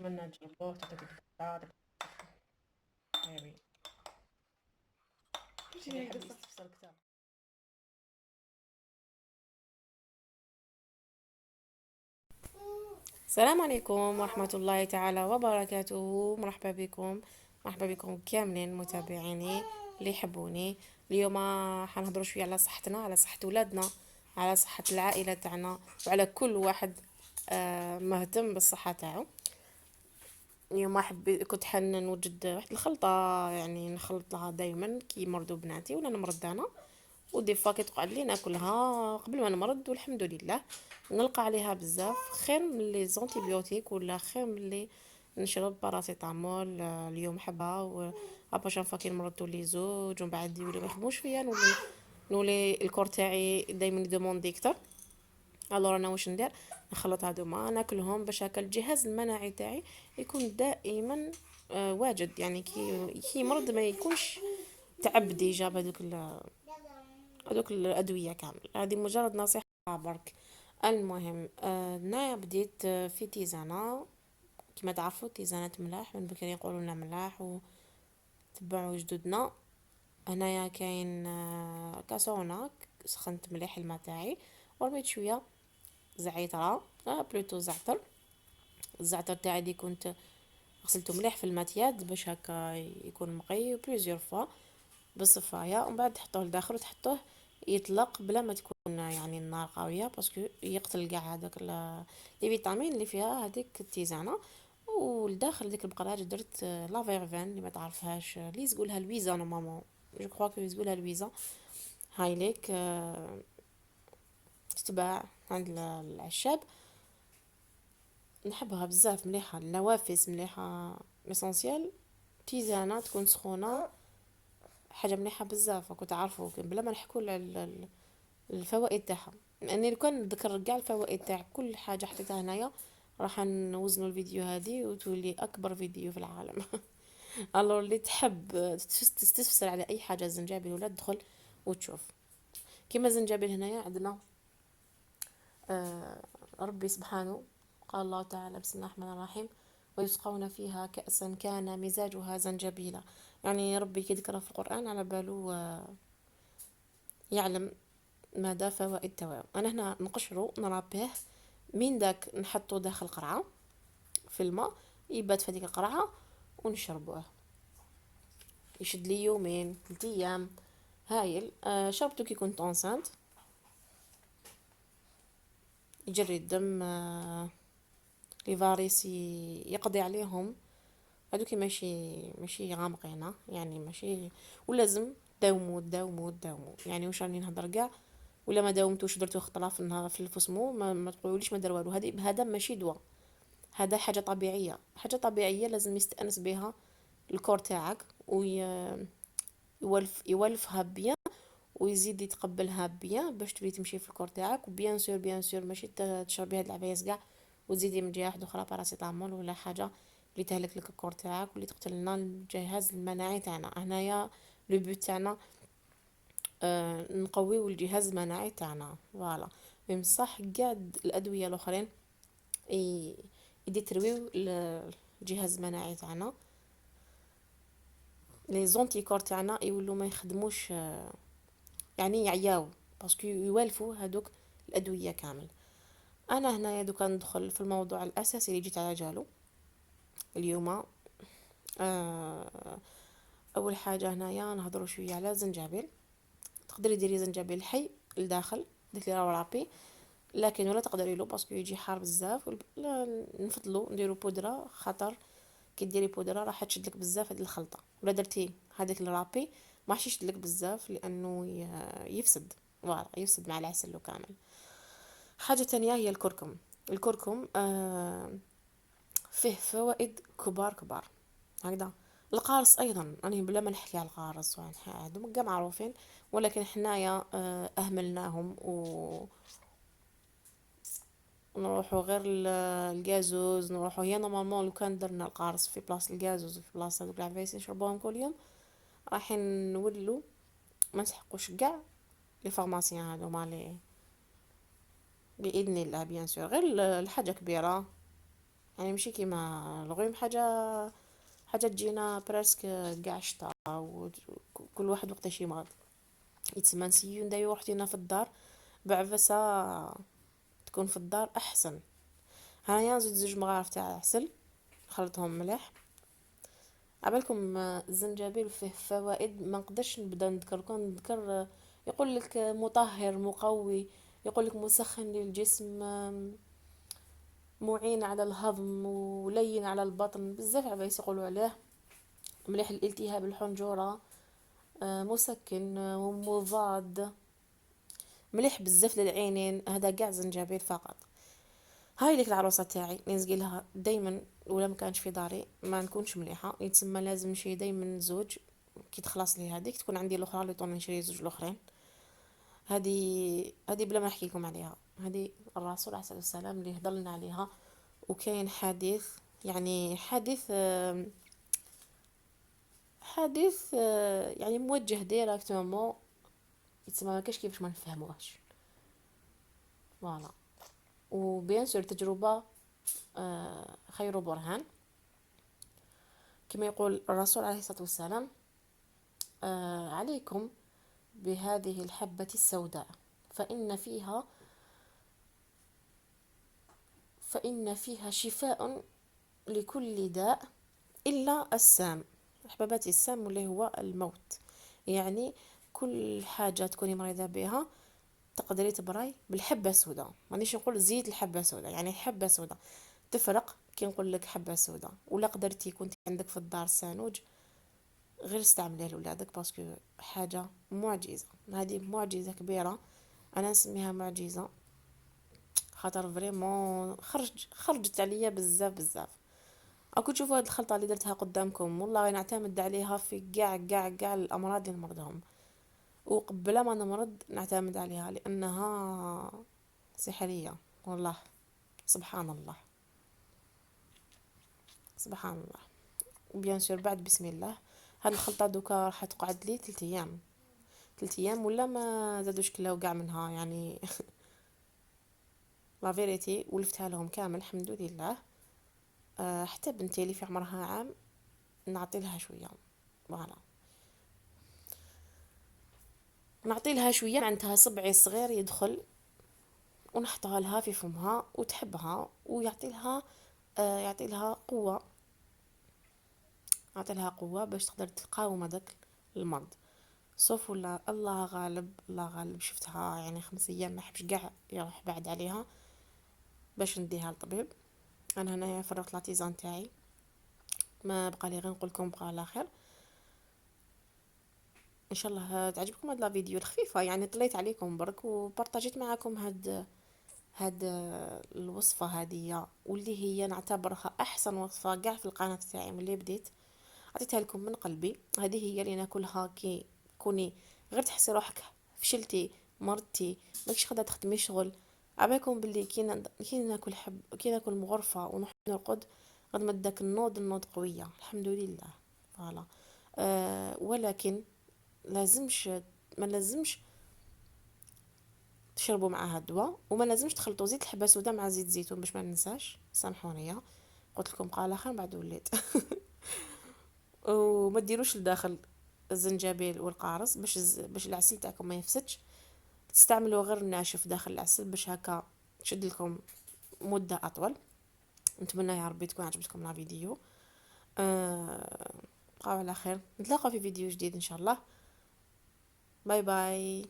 قبل ما نجيبوه هاوي اللي يحب يستفسر كتاب. السلام عليكم ورحمة الله تعالى وبركاته. مرحبا بكم، مرحبا بكم كاملين متابعيني اللي يحبوني. اليوم حنهضروا شوية على صحتنا، على صحة ولادنا، على صحة العائلة تاعنا، وعلى كل واحد مهتم بالصحة تاعو. اليوم كنت نوجد واحد الخلطة، يعني نخلط لها دايما كي يمرضوا بناتي ولا نمرض انا، ودي فوا كي تقعد لي ناكلها قبل ما نمرض، والحمد لله نلقى عليها بزاف خير من لي زونتيبيوتيك، ولا خير من لي نشرب باراسيتامول. اليوم حبها وابا فوا كي نمرض لي زوج ومن بعد يولي ما يخدموش فيا، نولي الكور تاعي دايما يدوموندي كتر. الو انا واش ندير؟ نخلط هادوما ناكلهم باش هكا الجهاز المناعي تاعي يكون دائما واجد، يعني كي مرض ما يكونش تعب ديجا هذوك الادويه كامل. هذه مجرد نصيحه برك. المهم انا بديت في تيزانه، كما تعرفوا تيزانة ملاح، من بكري يقولوا لنا ملاح وتبعوا جدودنا. هنايا كاين كاسونا، سخنت مليح الماء تاعي ورميت شويه زعترة، بلوتو زعتر. الزعتر تاعي دي كنت غسلته مليح في الماتياد باش هكا يكون مقي بليزيور فوا بالصفايه، ومن بعد تحطوه لداخل وتحطوه يطلق بلا ما تكون يعني النار قويه، باسكو يقتل كاع هذاك لي فيتامين اللي فيها هذيك التيزانه. والداخل ديك البقراج درت لا فيرفان اللي ما تعرفهاش، اللي يقولها لويزا نورمالمون، جو كخوا كو يقولها لويزا. هاي ليك تتباع عند العشاب. نحبها بزاف، مليحه النوافس مليحه، اسونسيال. تيزانه تكون سخونه، حاجه مليحه بزاف. كنت عارفه بلا ما نحكوا الفوائد تاعها، لاني لو كان نذكر كاع الفوائد تاع كل حاجه حطيتها هنايا راح نوزنوا الفيديو هذه وتولي اكبر فيديو في العالم. الله اللي تحب تستفسر على اي حاجه زنجبيل ولا تدخل وتشوف. كما زنجبيل هنايا عندنا ربي سبحانه قال الله تعالى بسم الله الرحمن الرحيم: ويسقون فيها كأسا كان مزاجها زنجبيلا. يعني ربي كذكر في القرآن على باله يعلم مدى فوائد تواو. انا هنا نقشره نربيه، من داك نحطه داخل قرعه في الماء يبات في هذيك القرعه ونشربوه. يشد لي يومين 3 ايام. هايل. شربته كي كنت انسانت، يجري الدم، لي فاريس يقضي عليهم. هذوك ماشي غامقين، يعني ماشي. ولازم داوموا داوموا داوموا، يعني واش راني نهضر كاع. ولا ما داومتوش درتو خطره في النهار في الفسمو، ما تقولوليش ما دار والو. هذا ماشي دواء، هذا حاجه طبيعيه، حاجه طبيعيه لازم يستانس بها الكور تاعك يولفها بيان، ويزيد يتقبلها بيان باش تولي تمشي في الكور تاعك. وبيان سور بيان سور ماشي تشربي هاد العبايس كاع وتزيدي من جهه واحده اخرى باراسيتامول ولا حاجه اللي تهلك لك الكور تاعك واللي تقتل لنا الجهاز المناعي تاعنا. هنايا لو بوت تاعنا نقويو الجهاز المناعي تاعنا، فوالا. ميم صح كاع الادويه الاخرين يديترويو الجهاز المناعي تاعنا، لي زونتي كور تاعنا يولوا ما يخدموش، يعني يعياو باسكو يوالفوا هادوك الادويه كامل. انا هنا دوكا ندخل في الموضوع الاساسي اللي جيت على جالو اليوم. اول حاجه هنايا نهضروا شويه على الزنجبيل. تقدري ديري زنجبيل حي لداخل، قلت لي راه رابي، لكن ولا تقدري له باسكو يجي حار بزاف. لا، نفضلوا نديروا بودره، خاطر كي ديري بودره راح تشدلك بزاف هاد الخلطه. ولا درتي هذاك الرابي ما راحش يشدلك بزاف لانه يفسد، فوالا يفسد مع العسل وكامل. حاجه تانية هي الكركم. الكركم فيه فوائد كبار كبار هكذا. القارص ايضا، انا بلا ما نحكي على القارص هادو كاع معروفين، ولكن حنايا اهملناهم ونروحوا غير الجازوز. نروحوا هي نورمالمون لو كان درنا القارص في بلاصه الجازوز وفي بلاصه هذوك العفايس نشربوهم كل يوم، راح نولوا ما نسحقوش كاع لي فارماسيان هادو مالي باذن الله. بيان سور غير الحاجه كبيره يعني ماشي كيما الغيوم، حاجه تجينا براسك كاع شتا، وكل واحد وقتاش يمرض. يتسمى نسيو ندايو وحدينا في الدار بعفسه، تكون في الدار احسن. هانيا زيد زوج مغارف تاع عسل، خلطهم مليح. عبالكم الزنجبيل فيه فوائد ما نقدرش نبدا نذكر، كون نذكر يقول لك مطهر مقوي، يقول لك مسخن للجسم، معين على الهضم ولين على البطن، بزاف عبايس يقولوا عليه. مليح الالتهاب الحنجرة، مسكن ومضاد، مليح بزاف للعينين. هذا قاع زنجبيل فقط. هاي ليك العروسه تاعي نسقي لها دائما، ولا ما كانش في داري ما نكونش مليحه، يتسمى لازم نشري دائما زوج. كي تخلص لي هذيك تكون عندي الاخرى اللي طون نشري زوج الاخرين. هذه بلا ما نحكي لكم عليها. هذه الرسول عليه الصلاه والسلام اللي هضر لنا عليها. وكاين حديث، يعني حديث يعني موجه ديريكتومون، يتسمى ما كاش كيفاش ما نفهموهش. فوالا. وبيان سور تجربه خير برهان، كما يقول الرسول عليه الصلاة والسلام: عليكم بهذه الحبة السوداء، فإن فيها فإن فيها شفاء لكل داء إلا السام. حبابات السام اللي هو الموت. يعني كل حاجة تكوني مريضة بها تقدري تبراي بالحبة السوداء. مانيش نقول زيت الحبة السوداء، يعني حبة سوداء تفرق. كي نقول لك حبة سوداء، ولا قدرتي كنت عندك في الدار سانوج، غير استعمليه لولادك، باسكو حاجه معجزه. هذه معجزه كبيره، انا نسميها معجزه، خاطر فريمون خرجت عليا بزاف بزاف. اكو تشوفوا هاد الخلطه اللي درتها قدامكم، والله نعتمد عليها في كاع الامراض اللي نمرضهم، وقبل ما نمرض نعتمد عليها لانها سحريه والله. سبحان الله، سبحان الله. وبيان سور بعد بسم الله، هاد الخلطه دوكا راح تقعد لي 3 ايام. 3 ايام ولا ما زادوش كلاو كاع منها يعني. لا فيريتي ولفتها لهم كامل الحمد لله. حتى بنتي اللي في عمرها عام نعطي لها شويه، فوالا، نعطي لها شويه. عندها صبعي صغير يدخل، ونحطها لها في فمها وتحبها، ويعطي لها يعطي لها قوه، يعطي لها قوه باش تقدر تقاوم هذاك المرض. صوف ولا الله غالب، الله غالب. شفتها يعني 5 ايام ما حبش كاع يروح بعد عليها باش نديها للطبيب. انا هنايا فرغت لاتيزان تاعي، ما بقى لي غير نقول لكم بقى على خير. ان شاء الله تعجبكم هاد لا فيديو الخفيفه، يعني طليت عليكم برك وبارطاجيت معكم هاد الوصفه هذه، واللي هي نعتبرها احسن وصفه كاع في القناه تاعي ملي بديت. عطيتها لكم من قلبي. هذه هي اللي ناكلها كي كوني غير تحسي روحك فشلتي، مرضتي، ماكش قادره تخدمي شغل. عباكم باللي كي ناكل كي ناكل مغرفه ونروح نرقد، غد ما داك النوض قويه الحمد لله. فوالا. ولكن لازمش ما لازمش تشربوا معاها الدواء، وما لازمش تخلطوا زيت الحبه سودا مع زيت زيتون، باش ما ننساش سامحوني. قلت لكم قال خير بعد وليت. وما ديروش لداخل الزنجبيل والقارص باش العسل تاعكم ما يفسدش. تستعملوا غير الناشف داخل العسل باش هكا تشد لكم مده اطول. نتمنى يا ربي تكون عجبتكم لا فيديو. بقاو على خير، نتلاقى في فيديو جديد ان شاء الله. باي باي.